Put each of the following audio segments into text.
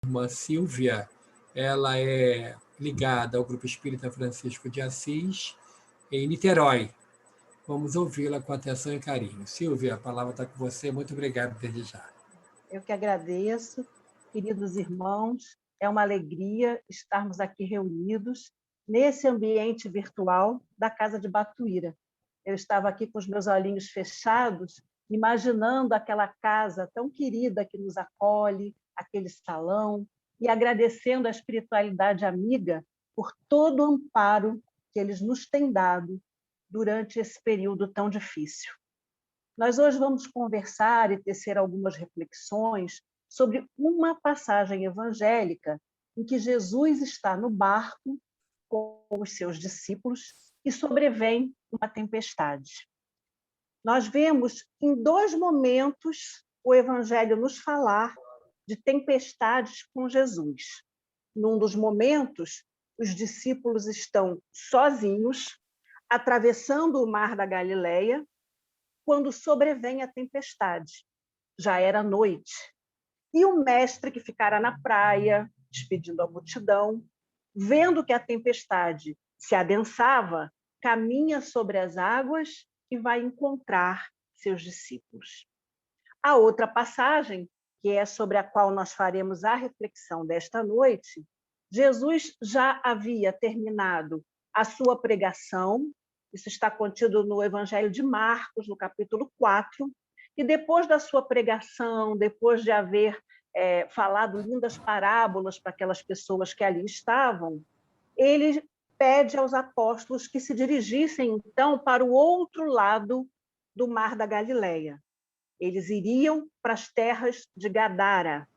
irmã Silvia, ela é ligada ao Grupo Espírita Francisco de Assis, em Niterói. Vamos ouvi-la com atenção e carinho. Silvia, a palavra está com você. Muito obrigado desde já. Eu que agradeço, queridos irmãos. É uma alegria estarmos aqui reunidos nesse ambiente virtual da Casa de Batuíra. Eu estava aqui com os meus olhinhos fechados, imaginando aquela casa tão querida que nos acolhe, aquele salão, e agradecendo a espiritualidade amiga por todo o amparo que eles nos têm dado durante esse período tão difícil. Nós hoje vamos conversar e tecer algumas reflexões sobre uma passagem evangélica em que Jesus está no barco com os seus discípulos e sobrevém uma tempestade. Nós vemos em 2 momentos o Evangelho nos falar de tempestades com Jesus. Num dos momentos, os discípulos estão sozinhos, atravessando o mar da Galileia, quando sobrevém a tempestade. Já era noite. E o mestre, que ficara na praia, despedindo a multidão, vendo que a tempestade se adensava, caminha sobre as águas e vai encontrar seus discípulos. A outra passagem, que é sobre a qual nós faremos a reflexão desta noite, Jesus já havia terminado a sua pregação, isso está contido no Evangelho de Marcos, no capítulo 4, e depois da sua pregação, depois de haver falado lindas parábolas para aquelas pessoas que ali estavam, ele pede aos apóstolos que se dirigissem, então, para o outro lado do Mar da Galileia. Eles iriam para as terras de Gadara.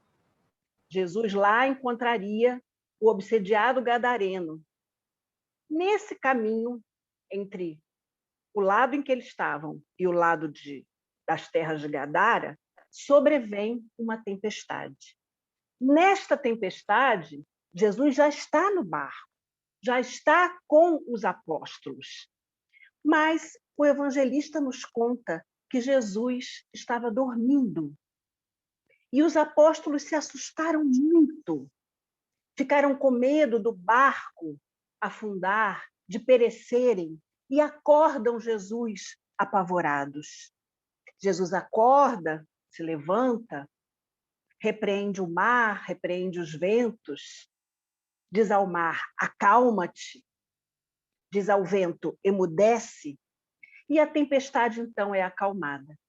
Jesus lá encontraria o obsediado gadareno. Nesse caminho, entre o lado em que eles estavam e o lado das terras de Gadara, sobrevém uma tempestade. Nesta tempestade, Jesus já está no barco, já está com os apóstolos. Mas o evangelista nos conta que Jesus estava dormindo. E os apóstolos se assustaram muito. Ficaram com medo do barco afundar, de perecerem, e acordam Jesus apavorados. Jesus acorda, se levanta, repreende o mar, repreende os ventos, diz ao mar, acalma-te, diz ao vento, emudece, e a tempestade então é acalmada.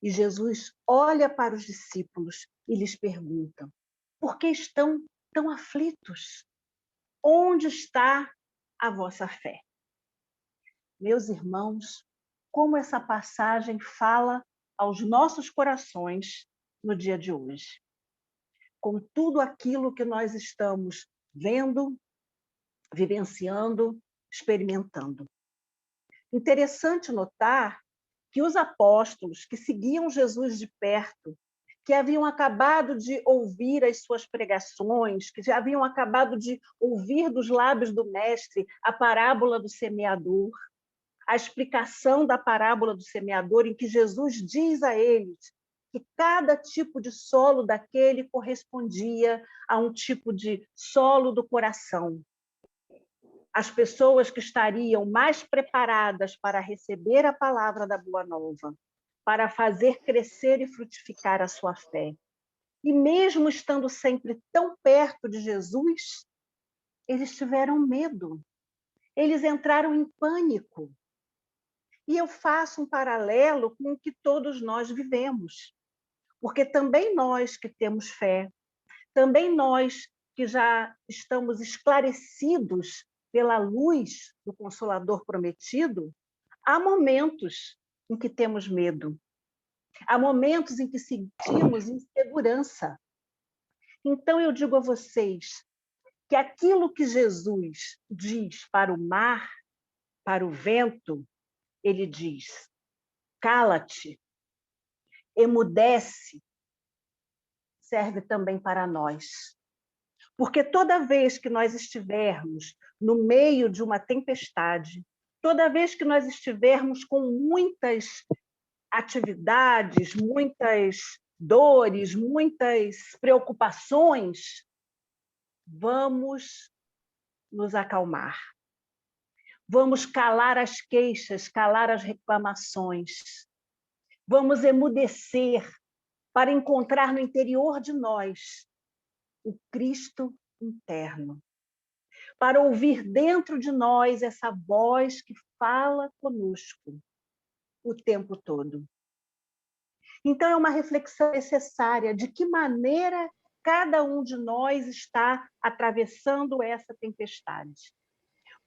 E Jesus olha para os discípulos e lhes pergunta: por que estão tão aflitos? Onde está a vossa fé? Meus irmãos, como essa passagem fala aos nossos corações no dia de hoje. Com tudo aquilo que nós estamos vendo, vivenciando, experimentando. Interessante notar que os apóstolos que seguiam Jesus de perto, que haviam acabado de ouvir as suas pregações, que já haviam acabado de ouvir dos lábios do mestre a parábola do semeador, a explicação da parábola do semeador, em que Jesus diz a eles que cada tipo de solo daquele correspondia a um tipo de solo do coração. As pessoas que estariam mais preparadas para receber a palavra da Boa Nova, para fazer crescer e frutificar a sua fé. E mesmo estando sempre tão perto de Jesus, eles tiveram medo. Eles entraram em pânico. E eu faço um paralelo com o que todos nós vivemos. Porque também nós que temos fé, também nós que já estamos esclarecidos pela luz do Consolador prometido, há momentos em que temos medo. Há momentos em que sentimos insegurança. Então eu digo a vocês que aquilo que Jesus diz para o mar, para o vento, ele diz: cala-te, emudece, serve também para nós. Porque toda vez que nós estivermos no meio de uma tempestade, toda vez que nós estivermos com muitas atividades, muitas dores, muitas preocupações, vamos nos acalmar. Vamos calar as queixas, calar as reclamações. Vamos emudecer para encontrar no interior de nós o Cristo interno. Para ouvir dentro de nós essa voz que fala conosco o tempo todo. Então, é uma reflexão necessária de que maneira cada um de nós está atravessando essa tempestade.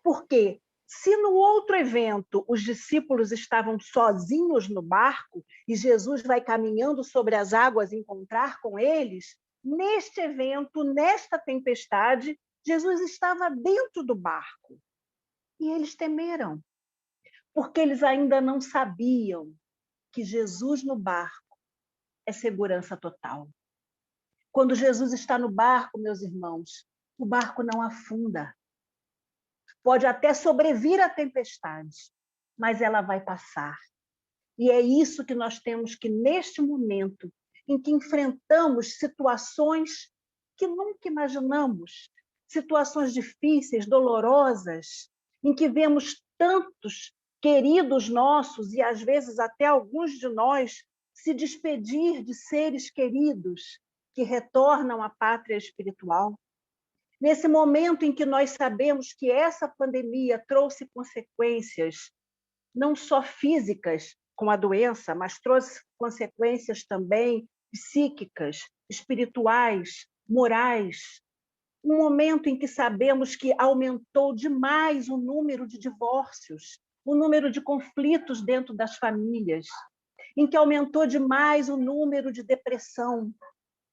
Porque, se no outro evento os discípulos estavam sozinhos no barco e Jesus vai caminhando sobre as águas encontrar com eles, neste evento, nesta tempestade, Jesus estava dentro do barco. E eles temeram, porque eles ainda não sabiam que Jesus no barco é segurança total. Quando Jesus está no barco, meus irmãos, o barco não afunda. Pode até sobrevir à tempestade, mas ela vai passar. E é isso que nós temos que, neste momento, em que enfrentamos situações que nunca imaginamos, situações difíceis, dolorosas, em que vemos tantos queridos nossos e, às vezes, até alguns de nós se despedir de seres queridos que retornam à pátria espiritual. Nesse momento em que nós sabemos que essa pandemia trouxe consequências não só físicas com a doença, mas trouxe consequências também psíquicas, espirituais, morais. Um momento em que sabemos que aumentou demais o número de divórcios, o número de conflitos dentro das famílias, em que aumentou demais o número de depressão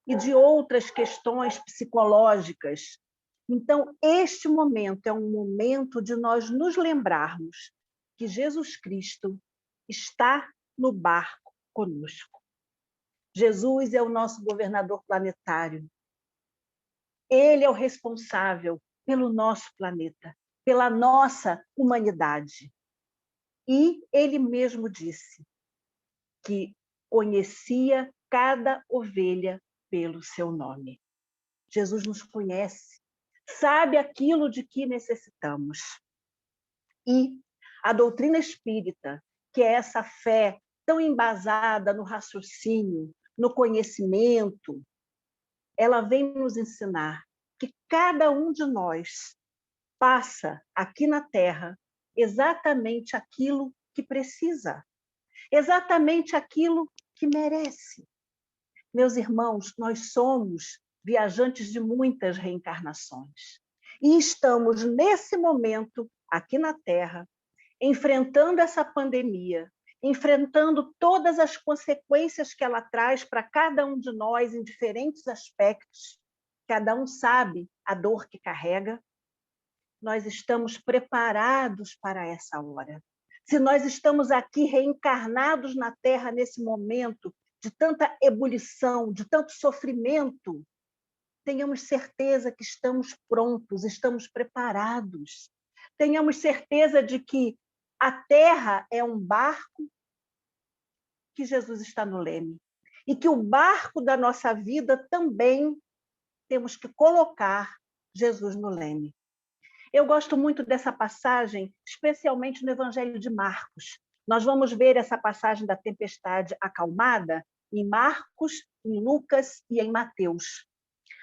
e de outras questões psicológicas. Então, este momento é um momento de nós nos lembrarmos que Jesus Cristo está no barco conosco. Jesus é o nosso governador planetário. Ele é o responsável pelo nosso planeta, pela nossa humanidade. E ele mesmo disse que conhecia cada ovelha pelo seu nome. Jesus nos conhece, sabe aquilo de que necessitamos. E a doutrina espírita, que é essa fé tão embasada no raciocínio, no conhecimento, ela vem nos ensinar que cada um de nós passa aqui na Terra exatamente aquilo que precisa, exatamente aquilo que merece. Meus irmãos, nós somos viajantes de muitas reencarnações. E estamos, nesse momento, aqui na Terra, enfrentando essa pandemia, enfrentando todas as consequências que ela traz para cada um de nós em diferentes aspectos. Cada um sabe a dor que carrega. Nós estamos preparados para essa hora. Se nós estamos aqui reencarnados na Terra nesse momento de tanta ebulição, de tanto sofrimento, tenhamos certeza que estamos prontos, estamos preparados. Tenhamos certeza de que a Terra é um barco que Jesus está no leme. E que o barco da nossa vida também temos que colocar Jesus no leme. Eu gosto muito dessa passagem, especialmente no Evangelho de Marcos. Nós vamos ver essa passagem da tempestade acalmada em Marcos, em Lucas e em Mateus.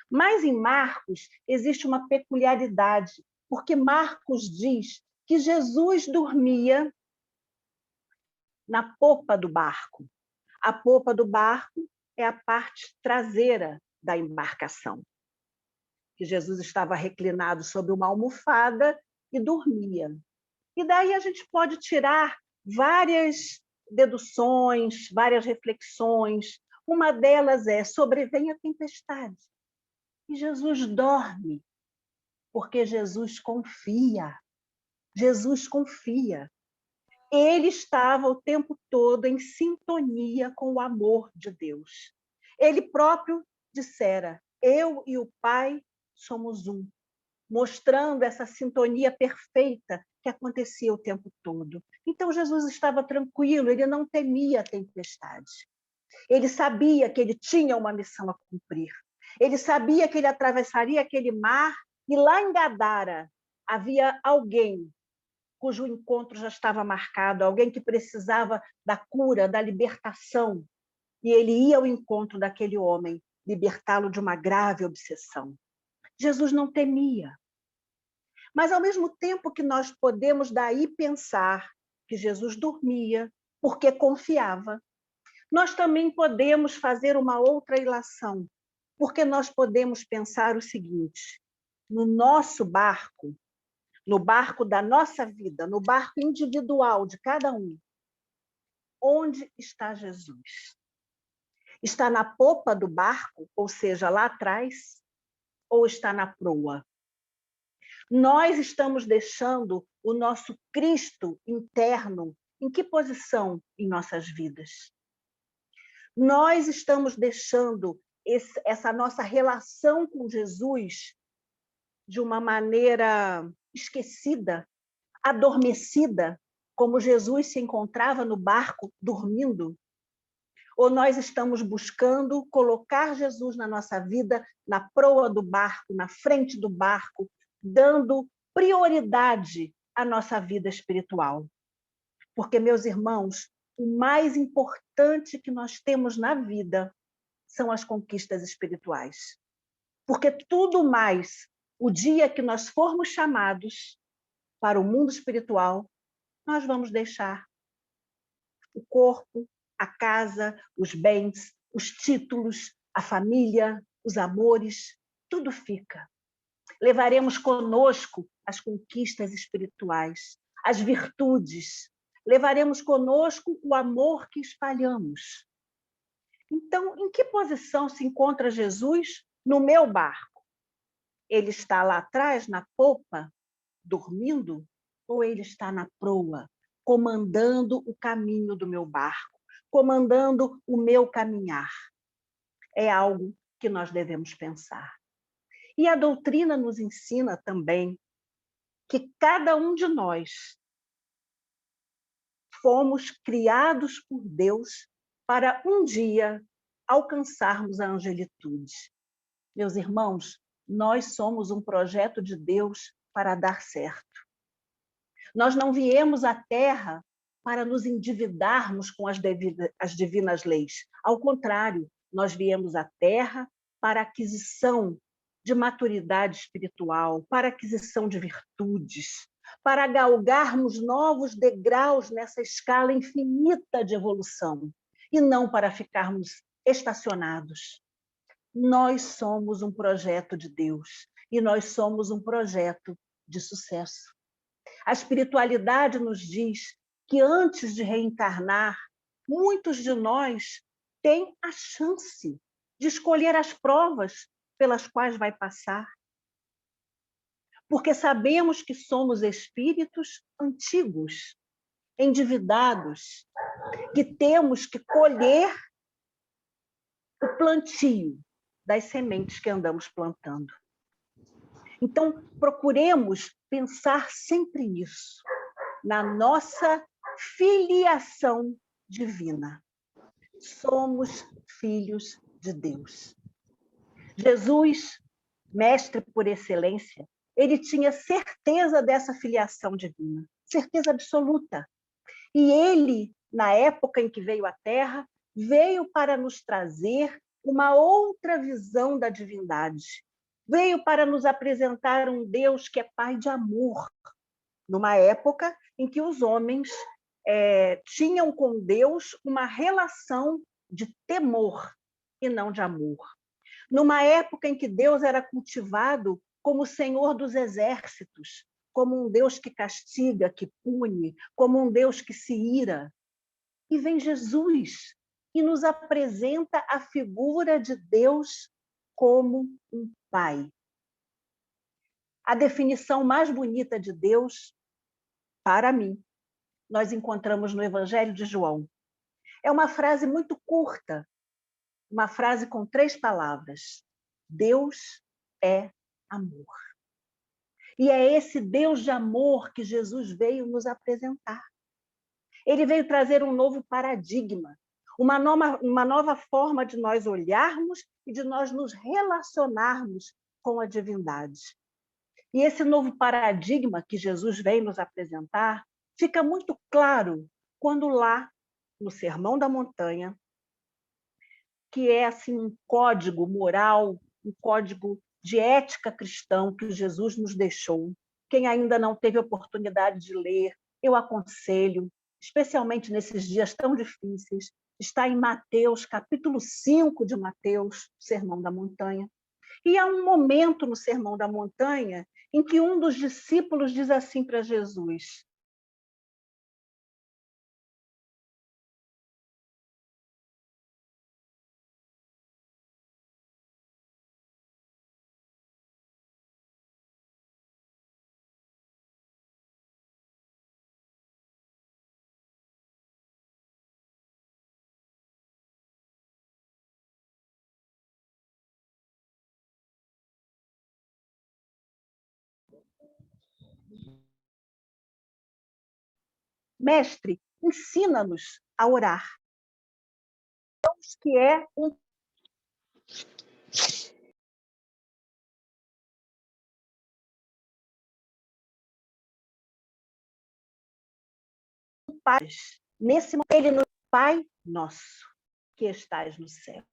Mas em Marcos existe uma peculiaridade, porque Marcos diz que Jesus dormia na popa do barco. A popa do barco é a parte traseira da embarcação. Que Jesus estava reclinado sobre uma almofada e dormia. E daí a gente pode tirar várias deduções, várias reflexões. Uma delas é: sobrevém a tempestade. E Jesus dorme, porque Jesus confia. Jesus confia. Ele estava o tempo todo em sintonia com o amor de Deus. Ele próprio dissera: eu e o Pai somos um, mostrando essa sintonia perfeita que acontecia o tempo todo. Então Jesus estava tranquilo, ele não temia a tempestade. Ele sabia que ele tinha uma missão a cumprir. Ele sabia que ele atravessaria aquele mar e lá em Gadara havia alguém cujo encontro já estava marcado, alguém que precisava da cura, da libertação. E ele ia ao encontro daquele homem, libertá-lo de uma grave obsessão. Jesus não temia. Mas, ao mesmo tempo que nós podemos daí pensar que Jesus dormia porque confiava, nós também podemos fazer uma outra ilação, porque nós podemos pensar o seguinte: no nosso barco, no barco da nossa vida, no barco individual de cada um, onde está Jesus? Está na popa do barco, ou seja, lá atrás, ou está na proa? Nós estamos deixando o nosso Cristo interno em que posição em nossas vidas? Nós estamos deixando essa nossa relação com Jesus de uma maneira esquecida, adormecida, como Jesus se encontrava no barco dormindo? Ou nós estamos buscando colocar Jesus na nossa vida, na proa do barco, na frente do barco, dando prioridade à nossa vida espiritual? Porque, meus irmãos, o mais importante que nós temos na vida são as conquistas espirituais. Porque tudo mais, o dia que nós formos chamados para o mundo espiritual, nós vamos deixar o corpo, a casa, os bens, os títulos, a família, os amores, tudo fica. Levaremos conosco as conquistas espirituais, as virtudes, levaremos conosco o amor que espalhamos. Então, em que posição se encontra Jesus no meu barco? Ele está lá atrás, na popa, dormindo? Ou ele está na proa, comandando o caminho do meu barco, comandando o meu caminhar? É algo que nós devemos pensar. E a doutrina nos ensina também que cada um de nós fomos criados por Deus para um dia alcançarmos a angelitude. Meus irmãos, nós somos um projeto de Deus para dar certo. Nós não viemos à Terra para nos endividarmos com as divinas leis. Ao contrário, nós viemos à Terra para aquisição de maturidade espiritual, para aquisição de virtudes, para galgarmos novos degraus nessa escala infinita de evolução, e não para ficarmos estacionados. Nós somos um projeto de Deus, e nós somos um projeto de sucesso. A espiritualidade nos diz que antes de reencarnar, muitos de nós têm a chance de escolher as provas pelas quais vai passar. Porque sabemos que somos espíritos antigos, endividados, que temos que colher o plantio das sementes que andamos plantando. Então, procuremos pensar sempre nisso, na nossa filiação divina. Somos filhos de Deus. Jesus, mestre por excelência, ele tinha certeza dessa filiação divina, certeza absoluta. E ele, na época em que veio à Terra, veio para nos trazer uma outra visão da divindade. Veio para nos apresentar um Deus que é Pai de amor, numa época em que os homens tinham com Deus uma relação de temor e não de amor. Numa época em que Deus era cultivado como o Senhor dos exércitos, como um Deus que castiga, que pune, como um Deus que se ira. E vem Jesus e nos apresenta a figura de Deus como um pai. A definição mais bonita de Deus, para mim, nós encontramos no Evangelho de João. É uma frase muito curta, uma frase com 3 palavras. Deus é amor. E é esse Deus de amor que Jesus veio nos apresentar. Ele veio trazer um novo paradigma, uma nova forma de nós olharmos e de nós nos relacionarmos com a divindade. E esse novo paradigma que Jesus vem nos apresentar fica muito claro quando lá, no Sermão da Montanha, que é assim um código moral, um código de ética cristão que Jesus nos deixou. Quem ainda não teve oportunidade de ler, eu aconselho, especialmente nesses dias tão difíceis, está em Mateus, capítulo 5 de Mateus, Sermão da Montanha. E há um momento no Sermão da Montanha em que um dos discípulos diz assim para Jesus: mestre, ensina-nos a orar. Que é um Pai. Nesse momento, ele nos Pai nosso, que estás no céu.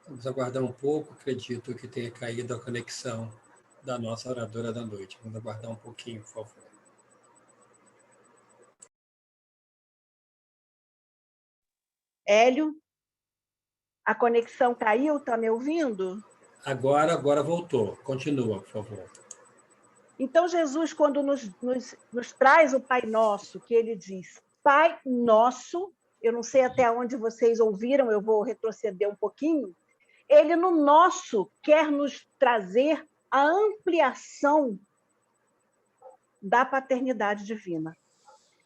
Vamos aguardar um pouco, acredito que tenha caído a conexão da nossa oradora da noite. Vamos aguardar um pouquinho, por favor. Hélio, a conexão caiu, está me ouvindo? Agora voltou. Continua, por favor. Então, Jesus, quando nos traz o Pai Nosso, que ele diz, Pai Nosso, eu não sei até onde vocês ouviram, eu vou retroceder um pouquinho, ele no nosso quer nos trazer a ampliação da paternidade divina.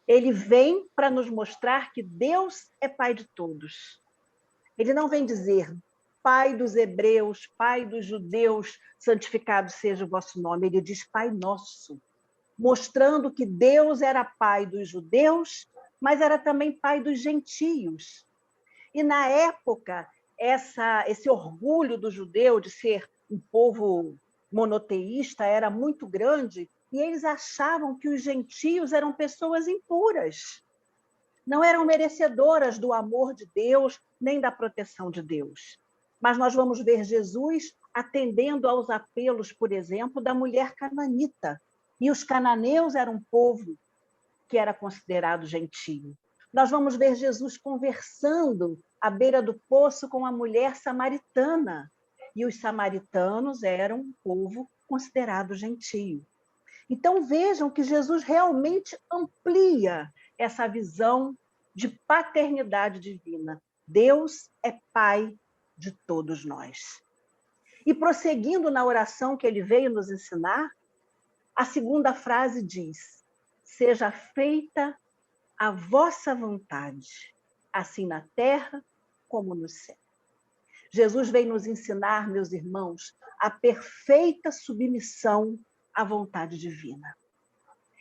Ele vem para nos mostrar que Deus é Pai de todos. Ele não vem dizer, Pai dos hebreus, Pai dos judeus, santificado seja o vosso nome. Ele diz Pai nosso, mostrando que Deus era Pai dos judeus, mas era também Pai dos gentios. E na época, esse orgulho do judeu de ser um povo monoteísta era muito grande, e eles achavam que os gentios eram pessoas impuras. Não eram merecedoras do amor de Deus, nem da proteção de Deus. Mas nós vamos ver Jesus atendendo aos apelos, por exemplo, da mulher cananita. E os cananeus eram um povo que era considerado gentio. Nós vamos ver Jesus conversando à beira do poço com a mulher samaritana. E os samaritanos eram um povo considerado gentio. Então vejam que Jesus realmente amplia essa visão de paternidade divina. Deus é Pai de todos nós. E prosseguindo na oração que ele veio nos ensinar, a segunda frase diz: seja feita a vossa vontade, assim na terra como no céu. Jesus vem nos ensinar, meus irmãos, a perfeita submissão à vontade divina.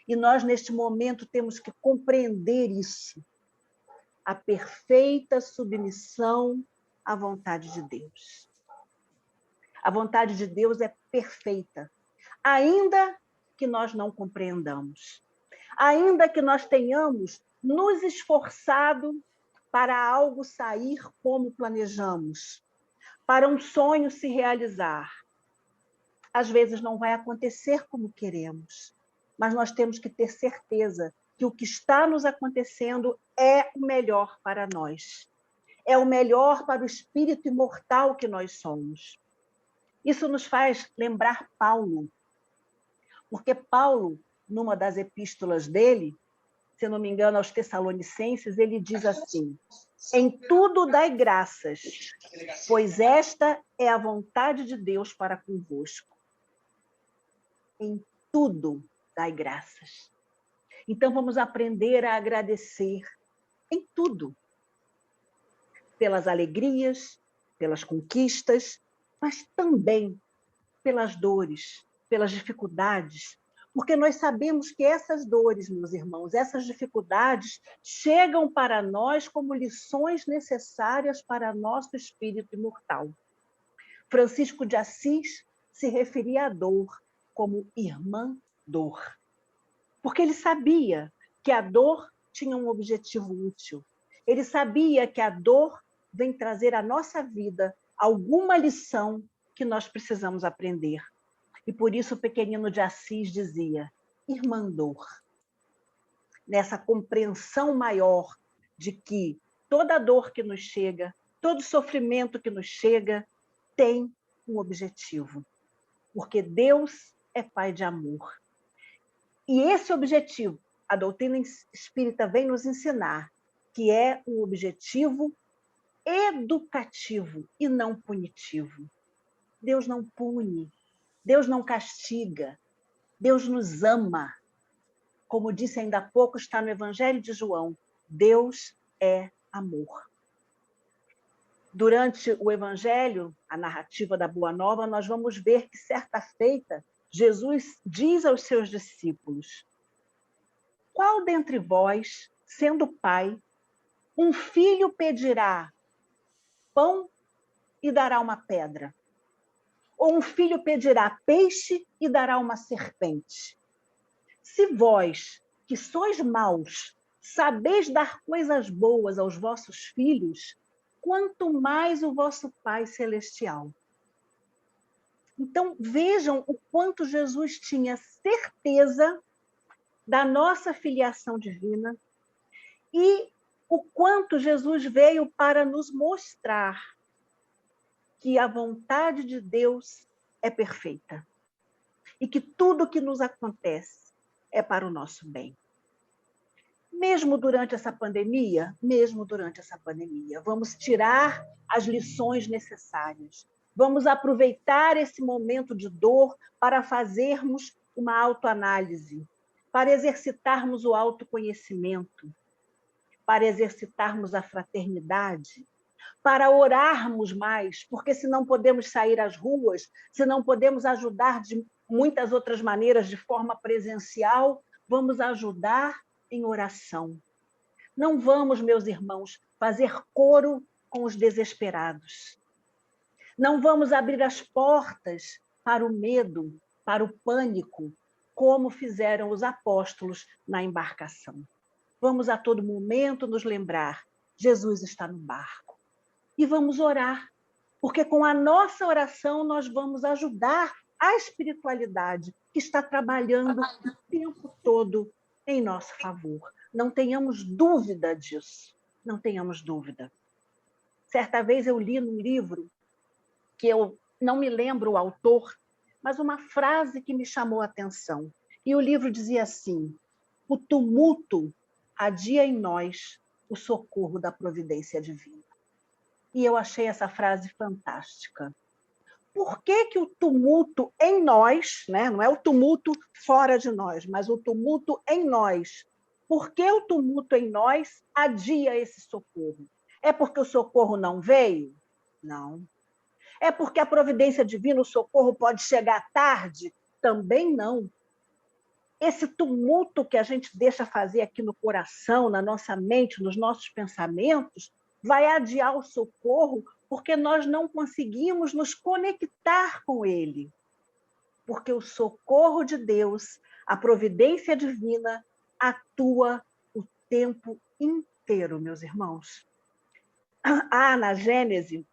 E nós, neste momento, temos que compreender isso. A perfeita submissão à vontade de Deus. A vontade de Deus é perfeita, ainda que nós não compreendamos. Ainda que nós tenhamos nos esforçado para algo sair como planejamos, para um sonho se realizar. Às vezes não vai acontecer como queremos. mas nós temos que ter certeza que o que está nos acontecendo é o melhor para nós. É o melhor para o espírito imortal que nós somos. Isso nos faz lembrar Paulo, porque Paulo, numa das epístolas dele, se não me engano, aos Tessalonicenses, ele diz assim: em tudo dai graças, pois esta é a vontade de Deus para convosco. Em tudo dai graças. Então vamos aprender a agradecer em tudo. Pelas alegrias, pelas conquistas, mas também pelas dores, pelas dificuldades, porque nós sabemos que essas dores, meus irmãos, essas dificuldades chegam para nós como lições necessárias para nosso espírito imortal. Francisco de Assis se referia à dor como irmã dor, porque ele sabia que a dor tinha um objetivo útil. Ele sabia que a dor vem trazer à nossa vida alguma lição que nós precisamos aprender. E por isso o pequenino de Assis dizia: irmã dor. Nessa compreensão maior de que toda dor que nos chega, todo sofrimento que nos chega, tem um objetivo. Porque Deus é Pai de amor. E esse objetivo, a doutrina espírita vem nos ensinar, que é um objetivo educativo e não punitivo. Deus não pune, Deus não castiga, Deus nos ama. Como disse ainda há pouco, está no Evangelho de João, Deus é amor. Durante o Evangelho, a narrativa da Boa Nova, nós vamos ver que, certa feita, Jesus diz aos seus discípulos: qual dentre vós, sendo pai, um filho pedirá pão e dará uma pedra? Ou um filho pedirá peixe e dará uma serpente? Se vós, que sois maus, sabeis dar coisas boas aos vossos filhos, quanto mais o vosso Pai Celestial. Então, vejam o quanto Jesus tinha certeza da nossa filiação divina e o quanto Jesus veio para nos mostrar que a vontade de Deus é perfeita e que tudo que nos acontece é para o nosso bem. Mesmo durante essa pandemia, vamos tirar as lições necessárias. Vamos aproveitar esse momento de dor para fazermos uma autoanálise, para exercitarmos o autoconhecimento, para exercitarmos a fraternidade, para orarmos mais, porque se não podemos sair às ruas, se não podemos ajudar de muitas outras maneiras de forma presencial, vamos ajudar em oração. Não vamos, meus irmãos, fazer coro com os desesperados. Não vamos abrir as portas para o medo, para o pânico, como fizeram os apóstolos na embarcação. Vamos a todo momento nos lembrar: Jesus está no barco. E vamos orar, porque com a nossa oração nós vamos ajudar a espiritualidade que está trabalhando o tempo todo em nosso favor. Não tenhamos dúvida disso, não tenhamos dúvida. Certa vez eu li num livro, que eu não me lembro o autor, mas uma frase que me chamou a atenção. E o livro dizia assim: o tumulto adia em nós o socorro da providência divina. E eu achei essa frase fantástica. Por que o tumulto em nós, né? Não é o tumulto fora de nós, mas o tumulto em nós? Por que o tumulto em nós adia esse socorro? É porque o socorro não veio? Não. É porque a providência divina, o socorro pode chegar tarde? Também não. Esse tumulto que a gente deixa fazer aqui no coração, na nossa mente, nos nossos pensamentos, vai adiar o socorro porque nós não conseguimos nos conectar com ele. Porque o socorro de Deus, a providência divina, atua o tempo inteiro, meus irmãos. Há na Gênese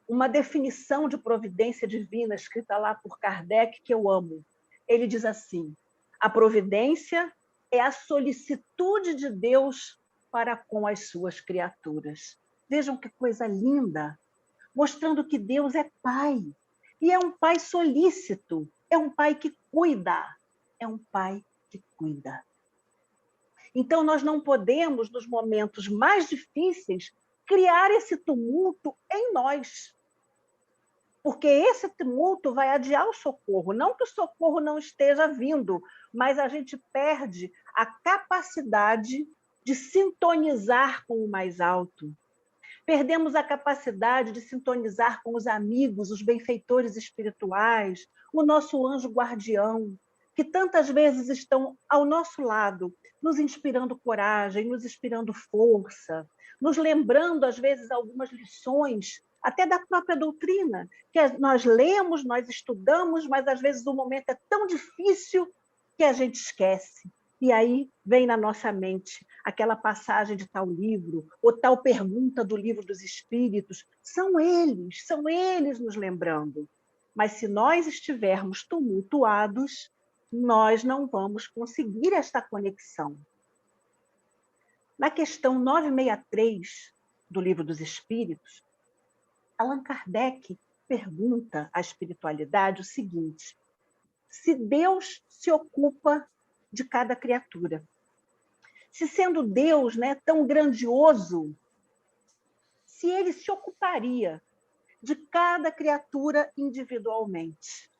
uma definição de providência divina escrita lá por Kardec que eu amo. Ele diz assim: A providência é a solicitude de Deus para com as suas criaturas. Vejam que coisa linda, mostrando que Deus é Pai. E é um Pai solícito, é um Pai que cuida, é um Pai que cuida. Então, nós não podemos, nos momentos mais difíceis, criar esse tumulto em nós. Porque esse tumulto vai adiar o socorro. Não que o socorro não esteja vindo, mas a gente perde a capacidade de sintonizar com o mais alto. Perdemos a capacidade de sintonizar com os amigos, os benfeitores espirituais, o nosso anjo guardião, que tantas vezes estão ao nosso lado, nos inspirando coragem, nos inspirando força, nos lembrando, às vezes, algumas lições, até da própria doutrina, que nós lemos, nós estudamos, mas às vezes o momento é tão difícil que a gente esquece. E aí vem na nossa mente aquela passagem de tal livro, ou tal pergunta do Livro dos Espíritos. São eles nos lembrando. Mas se nós estivermos tumultuados, nós não vamos conseguir esta conexão. Na questão 963 do Livro dos Espíritos, Allan Kardec pergunta à espiritualidade o seguinte: se Deus se ocupa de cada criatura, se sendo Deus, né, tão grandioso, se ele se ocuparia de cada criatura individualmente.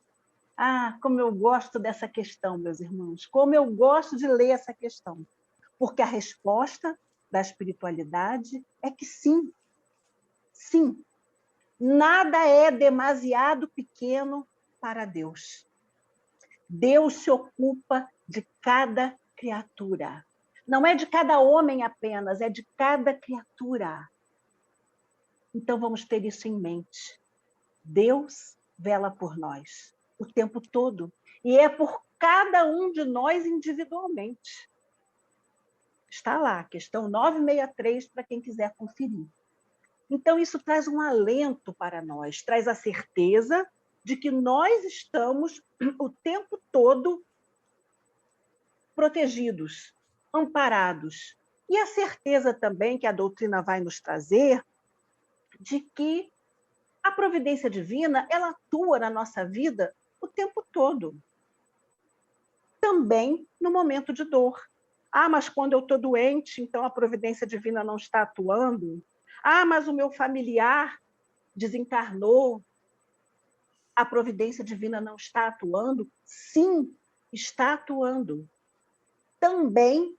Ah, como eu gosto dessa questão, meus irmãos, como eu gosto de ler essa questão, porque a resposta da espiritualidade é que sim, sim, nada é demasiado pequeno para Deus. Deus se ocupa de cada criatura. Não é de cada homem apenas, é de cada criatura. Então vamos ter isso em mente. Deus vela por nós o tempo todo. E é por cada um de nós individualmente. Está lá, questão 963, para quem quiser conferir. Então isso traz um alento para nós, traz a certeza de que nós estamos o tempo todo protegidos, amparados. E a certeza também que a doutrina vai nos trazer de que a providência divina, ela atua na nossa vida o tempo todo. Também no momento de dor. Ah, mas quando eu estou doente, então a providência divina não está atuando. Ah, mas o meu familiar desencarnou, a providência divina não está atuando? Sim, está atuando. Também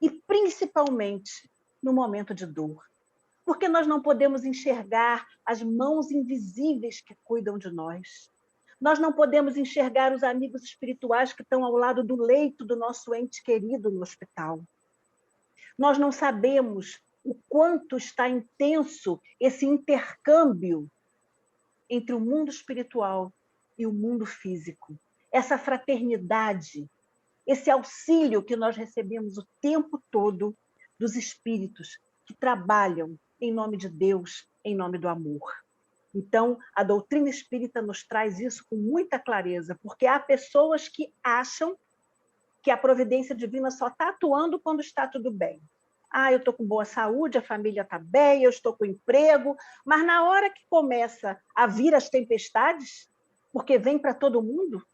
e principalmente no momento de dor. Porque nós não podemos enxergar as mãos invisíveis que cuidam de nós. Nós não podemos enxergar os amigos espirituais que estão ao lado do leito do nosso ente querido no hospital. Nós não sabemos o quanto está intenso esse intercâmbio entre o mundo espiritual e o mundo físico. Essa fraternidade, esse auxílio que nós recebemos o tempo todo dos espíritos que trabalham em nome de Deus, em nome do amor. Então, a doutrina espírita nos traz isso com muita clareza, porque há pessoas que acham que a providência divina só está atuando quando está tudo bem. Ah, eu estou com boa saúde, a família está bem, eu estou com emprego, mas na hora que começa a vir as tempestades, porque vem para todo mundo,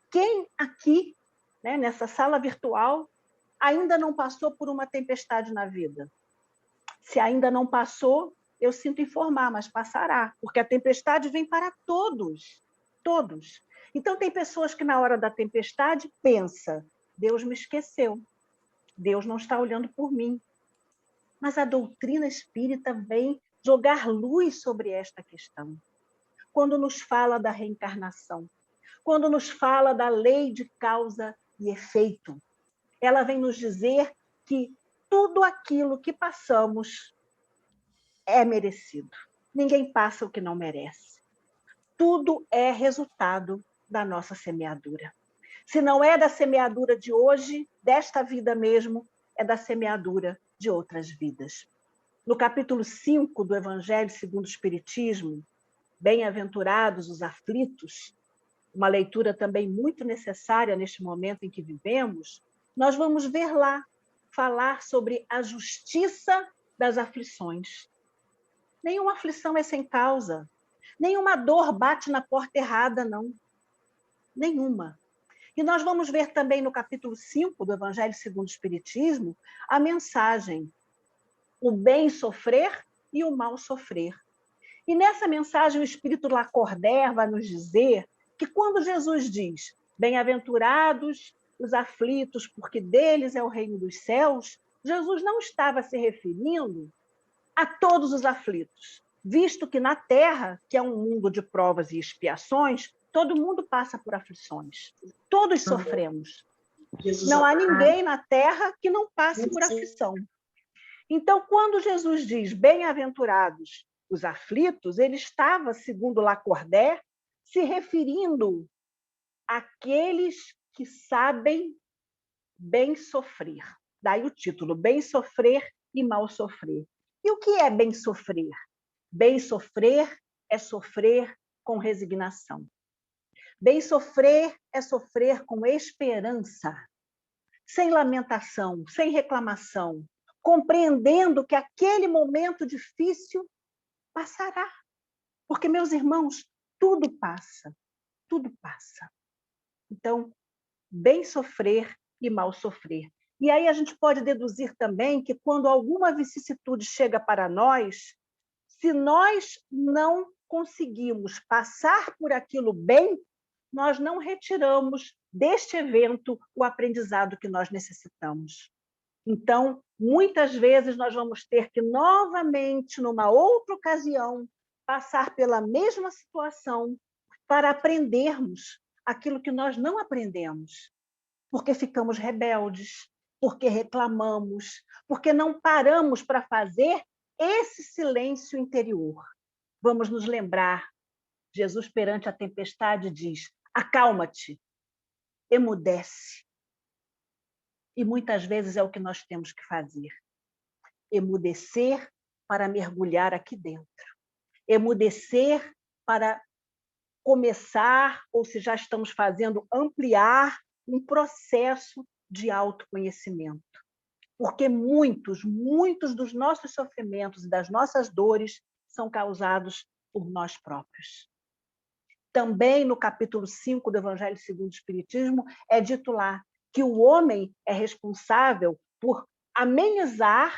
quem aqui, né, nessa sala virtual, ainda não passou por uma tempestade na vida? Se ainda não passou, eu sinto informar, mas passará, porque a tempestade vem para todos, todos. Então, tem pessoas que na hora da tempestade pensam, Deus me esqueceu, Deus não está olhando por mim. Mas a doutrina espírita vem jogar luz sobre esta questão. Quando nos fala da reencarnação, quando nos fala da lei de causa e efeito, ela vem nos dizer que tudo aquilo que passamos é merecido. Ninguém passa o que não merece. Tudo é resultado da nossa semeadura. Se não é da semeadura de hoje, desta vida mesmo, é da semeadura de outras vidas. No capítulo 5 do Evangelho segundo o Espiritismo, bem-aventurados os aflitos, uma leitura também muito necessária neste momento em que vivemos, nós vamos ver lá, falar sobre a justiça das aflições. Nenhuma aflição é sem causa, nenhuma dor bate na porta errada, não. Nenhuma. E nós vamos ver também no capítulo 5 do Evangelho segundo o Espiritismo a mensagem, o bem sofrer e o mal sofrer. E nessa mensagem o Espírito Lacordaire vai nos dizer que quando Jesus diz, bem-aventurados os aflitos, porque deles é o reino dos céus, Jesus não estava se referindo a todos os aflitos, visto que na Terra, que é um mundo de provas e expiações, todo mundo passa por aflições. Todos sofremos. Não há ninguém na Terra que não passe por aflição. Então, quando Jesus diz bem-aventurados os aflitos, ele estava, segundo Lacordaire, se referindo àqueles que sabem bem sofrer. Daí o título, bem sofrer e mal sofrer. E o que é bem sofrer? Bem sofrer é sofrer com resignação. Bem sofrer é sofrer com esperança, sem lamentação, sem reclamação, compreendendo que aquele momento difícil passará. Porque, meus irmãos, tudo passa, tudo passa. Então, bem sofrer e mal sofrer. E aí a gente pode deduzir também que quando alguma vicissitude chega para nós, se nós não conseguimos passar por aquilo bem, nós não retiramos deste evento o aprendizado que nós necessitamos. Então, muitas vezes nós vamos ter que novamente, numa outra ocasião, passar pela mesma situação para aprendermos aquilo que nós não aprendemos, porque ficamos rebeldes, porque reclamamos, porque não paramos para fazer esse silêncio interior. Vamos nos lembrar, Jesus perante a tempestade diz, acalma-te, emudece. E muitas vezes é o que nós temos que fazer. Emudecer para mergulhar aqui dentro. Emudecer para começar, ou se já estamos fazendo, ampliar um processo de autoconhecimento. Porque muitos dos nossos sofrimentos e das nossas dores são causados por nós próprios. Também no capítulo 5 do Evangelho segundo o Espiritismo é dito lá que o homem é responsável por amenizar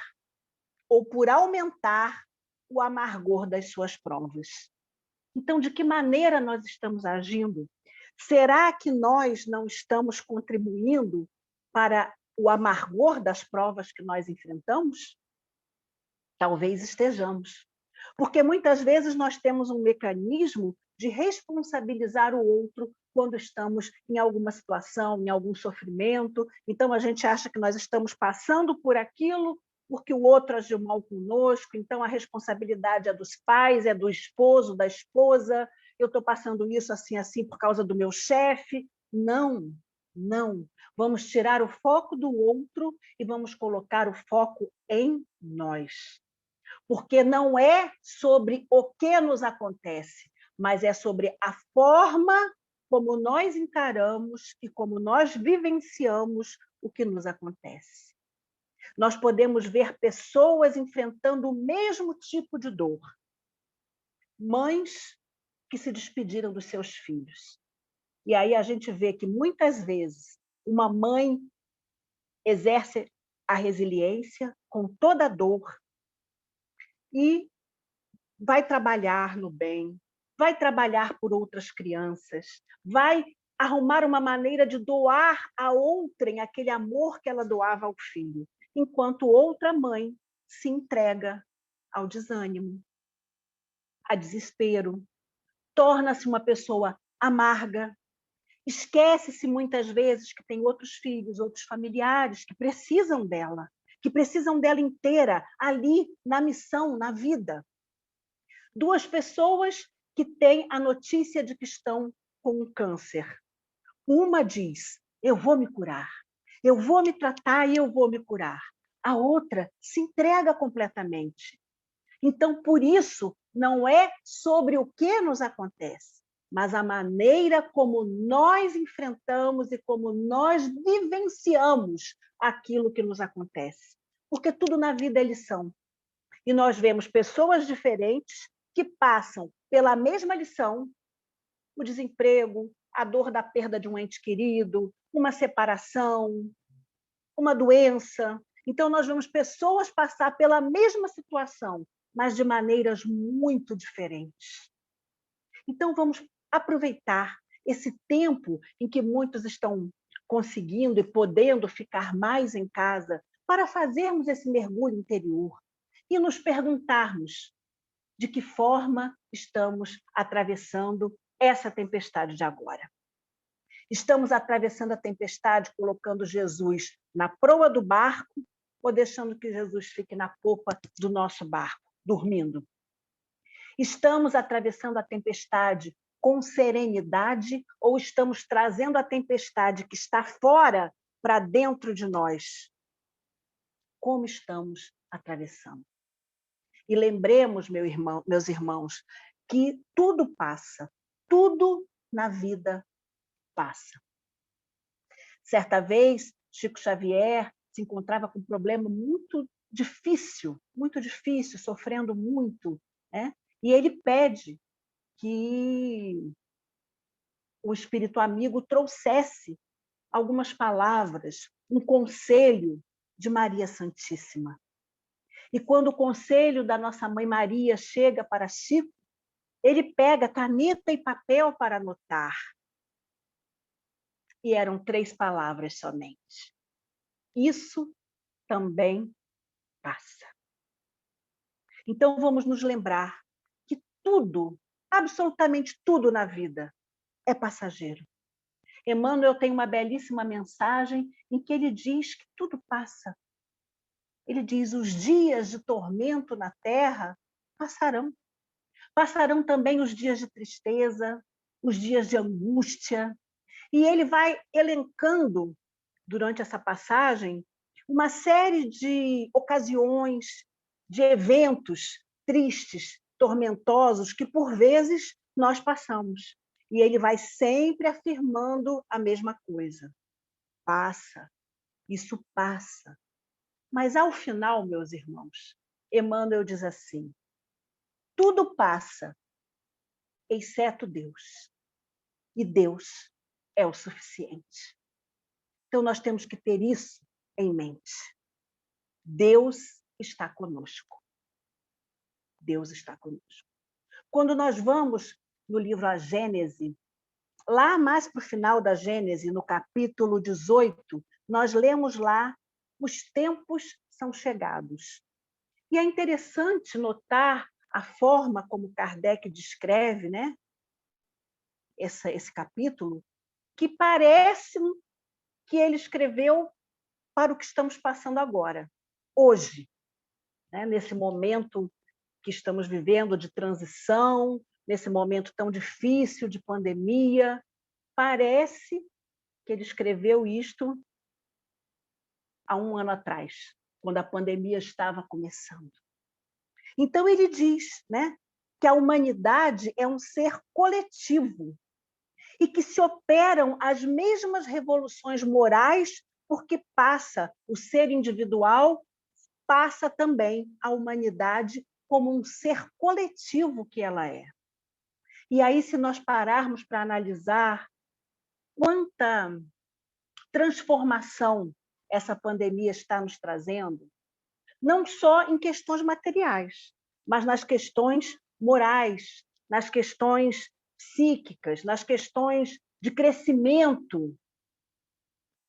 ou por aumentar o amargor das suas provas. Então, de que maneira nós estamos agindo? Será que nós não estamos contribuindo para o amargor das provas que nós enfrentamos? Talvez estejamos. Porque muitas vezes nós temos um mecanismo de responsabilizar o outro quando estamos em alguma situação, em algum sofrimento. Então, a gente acha que nós estamos passando por aquilo porque o outro agiu mal conosco, então a responsabilidade é dos pais, é do esposo, da esposa, eu estou passando isso assim por causa do meu chefe. Não, não. Vamos tirar o foco do outro e vamos colocar o foco em nós. Porque não é sobre o que nos acontece, mas é sobre a forma como nós encaramos e como nós vivenciamos o que nos acontece. Nós podemos ver pessoas enfrentando o mesmo tipo de dor. Mães que se despediram dos seus filhos. E aí a gente vê que muitas vezes uma mãe exerce a resiliência com toda a dor e vai trabalhar no bem, vai trabalhar por outras crianças, vai arrumar uma maneira de doar a outrem aquele amor que ela doava ao filho, enquanto outra mãe se entrega ao desânimo, a desespero, torna-se uma pessoa amarga, esquece-se muitas vezes que tem outros filhos, outros familiares que precisam dela inteira ali na missão, na vida. Duas pessoas que têm a notícia de que estão com um câncer. Uma diz, eu vou me curar, eu vou me tratar e eu vou me curar. A outra se entrega completamente. Então, por isso, não é sobre o que nos acontece, mas a maneira como nós enfrentamos e como nós vivenciamos aquilo que nos acontece. Porque tudo na vida é lição. E nós vemos pessoas diferentes que passam pela mesma lição, o desemprego, a dor da perda de um ente querido, uma separação, uma doença. Então, nós vemos pessoas passar pela mesma situação, mas de maneiras muito diferentes. Então, vamos aproveitar esse tempo em que muitos estão conseguindo e podendo ficar mais em casa para fazermos esse mergulho interior e nos perguntarmos de que forma estamos atravessando essa tempestade de agora. Estamos atravessando a tempestade colocando Jesus na proa do barco ou deixando que Jesus fique na popa do nosso barco, dormindo? Estamos atravessando a tempestade com serenidade ou estamos trazendo a tempestade que está fora para dentro de nós? Como estamos atravessando? E lembremos, meus irmãos, que tudo passa, tudo na vida passa. Certa vez, Chico Xavier se encontrava com um problema muito difícil, sofrendo muito, né? E ele pede que o espírito amigo trouxesse algumas palavras, um conselho de Maria Santíssima. E quando o conselho da nossa mãe Maria chega para Chico, ele pega caneta e papel para anotar. E eram 3 palavras somente. Isso também passa. Então vamos nos lembrar que tudo, absolutamente tudo na vida é passageiro. Emmanuel tem uma belíssima mensagem em que ele diz que tudo passa. Ele diz: os dias de tormento na terra passarão. Passarão também os dias de tristeza, os dias de angústia. E ele vai elencando, durante essa passagem, uma série de ocasiões, de eventos tristes, tormentosos, que por vezes nós passamos. E ele vai sempre afirmando a mesma coisa. Passa, isso passa. Mas ao final, meus irmãos, Emmanuel diz assim: tudo passa, exceto Deus. E Deus é o suficiente. Então nós temos que ter isso em mente. Deus está conosco. Deus está conosco. Quando nós vamos no livro A Gênese, lá mais para o final da Gênese, no capítulo 18, nós lemos lá: os tempos são chegados. E é interessante notar a forma como Kardec descreve, né, esse capítulo, que parece que ele escreveu para o que estamos passando agora, hoje, né, nesse momento que estamos vivendo de transição, nesse momento tão difícil de pandemia. Parece que ele escreveu isto há 1 ano atrás, quando a pandemia estava começando. Então ele diz, né, que a humanidade é um ser coletivo e que se operam as mesmas revoluções morais, porque passa o ser individual, passa também a humanidade como um ser coletivo que ela é. E aí, se nós pararmos para analisar quanta transformação essa pandemia está nos trazendo, não só em questões materiais, mas nas questões morais, nas questões psíquicas, nas questões de crescimento.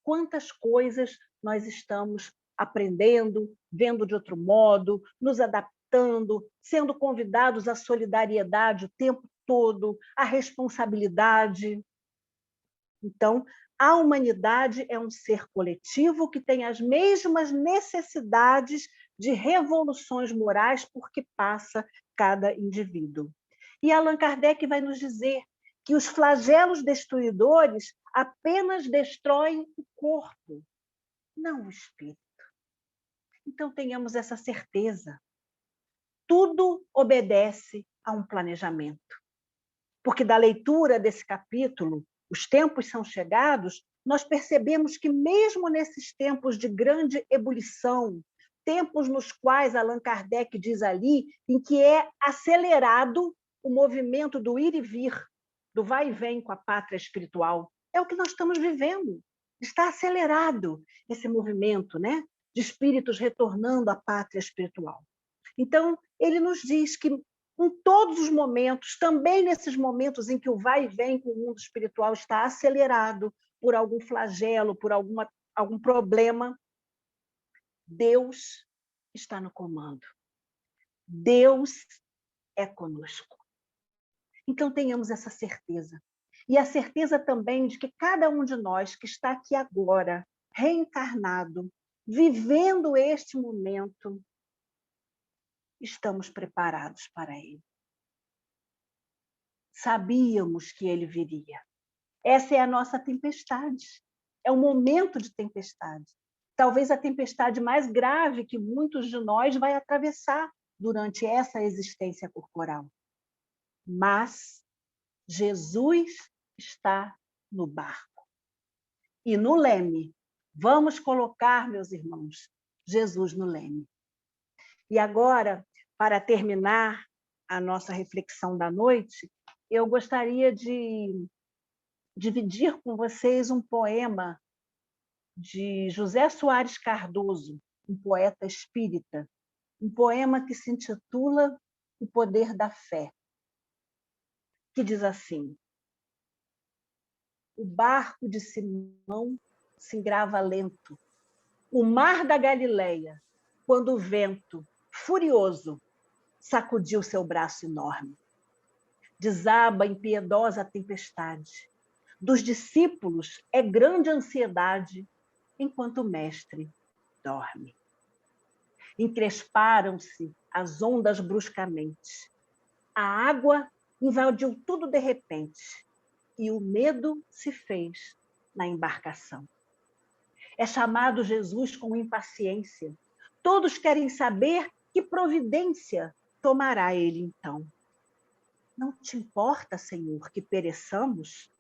Quantas coisas nós estamos aprendendo, vendo de outro modo, nos adaptando, sendo convidados à solidariedade o tempo todo, à responsabilidade. Então, a humanidade é um ser coletivo que tem as mesmas necessidades de revoluções morais por que passa cada indivíduo. E Allan Kardec vai nos dizer que os flagelos destruidores apenas destroem o corpo, não o espírito. Então, tenhamos essa certeza. Tudo obedece a um planejamento. Porque da leitura desse capítulo, Os Tempos São Chegados, nós percebemos que mesmo nesses tempos de grande ebulição, tempos nos quais Allan Kardec diz ali, em que é acelerado o movimento do ir e vir, do vai e vem com a pátria espiritual, é o que nós estamos vivendo. Está acelerado esse movimento, né, de espíritos retornando à pátria espiritual. Então, ele nos diz que em todos os momentos, também nesses momentos em que o vai e vem com o mundo espiritual está acelerado por algum flagelo, por algum problema, Deus está no comando. Deus é conosco. Então, tenhamos essa certeza. E a certeza também de que cada um de nós que está aqui agora, reencarnado, vivendo este momento, estamos preparados para ele. Sabíamos que ele viria. Essa é a nossa tempestade. É um momento de tempestade. Talvez a tempestade mais grave que muitos de nós vai atravessar durante essa existência corporal. Mas Jesus está no barco. E no leme, vamos colocar, meus irmãos, Jesus no leme. E agora, para terminar a nossa reflexão da noite, eu gostaria de dividir com vocês um poema de José Soares Cardoso, um poeta espírita, um poema que se intitula O Poder da Fé, que diz assim: o barco de Simão se engrava lento, o mar da Galileia, quando o vento, furioso, sacudiu seu braço enorme. Desaba impiedosa a tempestade. Dos discípulos é grande ansiedade, enquanto o mestre dorme. Encresparam-se as ondas bruscamente. A água invadiu tudo de repente e o medo se fez na embarcação. É chamado Jesus com impaciência. Todos querem saber que providência tomará ele então. Não te importa, Senhor, que pereçamos?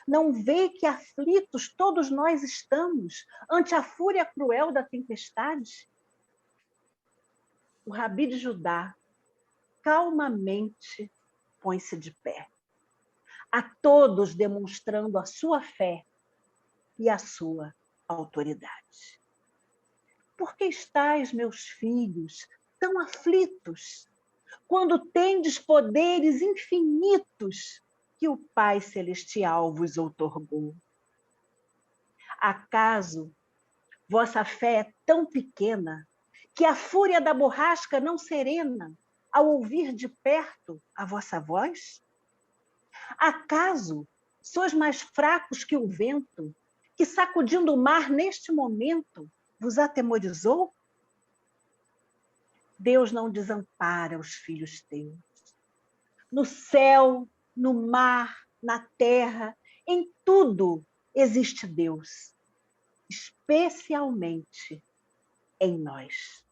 Não vê que aflitos todos nós estamos ante a fúria cruel da tempestade? O Rabi de Judá calmamente põe-se de pé, a todos demonstrando a sua fé e a sua autoridade. Por que estáis, meus filhos, tão aflitos, quando tendes poderes infinitos que o Pai Celestial vos outorgou? Acaso vossa fé é tão pequena que a fúria da borrasca não serena ao ouvir de perto a vossa voz? Acaso sois mais fracos que o vento, que sacudindo o mar neste momento vos atemorizou? Deus não desampara os filhos teus. No céu, no mar, na terra, em tudo existe Deus, especialmente em nós.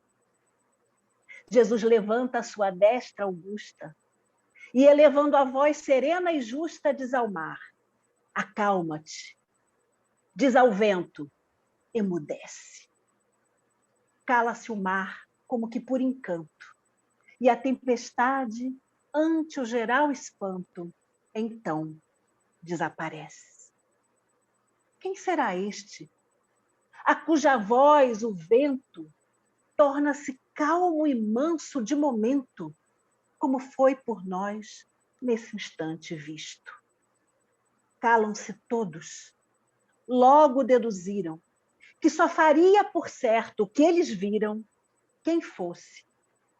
Jesus levanta a sua destra augusta e, elevando a voz serena e justa, diz ao mar: acalma-te. Diz ao vento: emudece. Cala-se o mar como que por encanto, e a tempestade, ante o geral espanto, então desaparece. Quem será este, a cuja voz o vento torna-se calmo e manso de momento, como foi por nós nesse instante visto? Calam-se todos, logo deduziram que só faria por certo o que eles viram quem fosse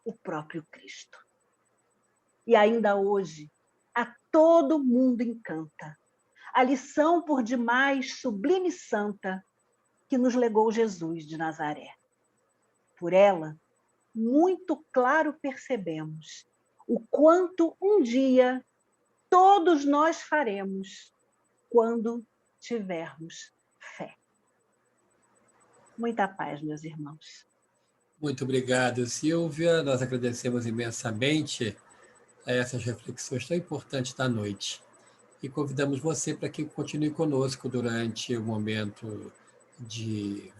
o próprio Cristo. E ainda hoje, a todo mundo encanta a lição por demais sublime e santa que nos legou Jesus de Nazaré. Por ela, muito claro percebemos o quanto um dia todos nós faremos quando tivermos fé. Muita paz, meus irmãos. Muito obrigado, Silvia. Nós agradecemos imensamente a essas reflexões tão importantes da noite. e convidamos você para que continue conosco durante o momento de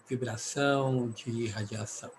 vibração, de irradiação.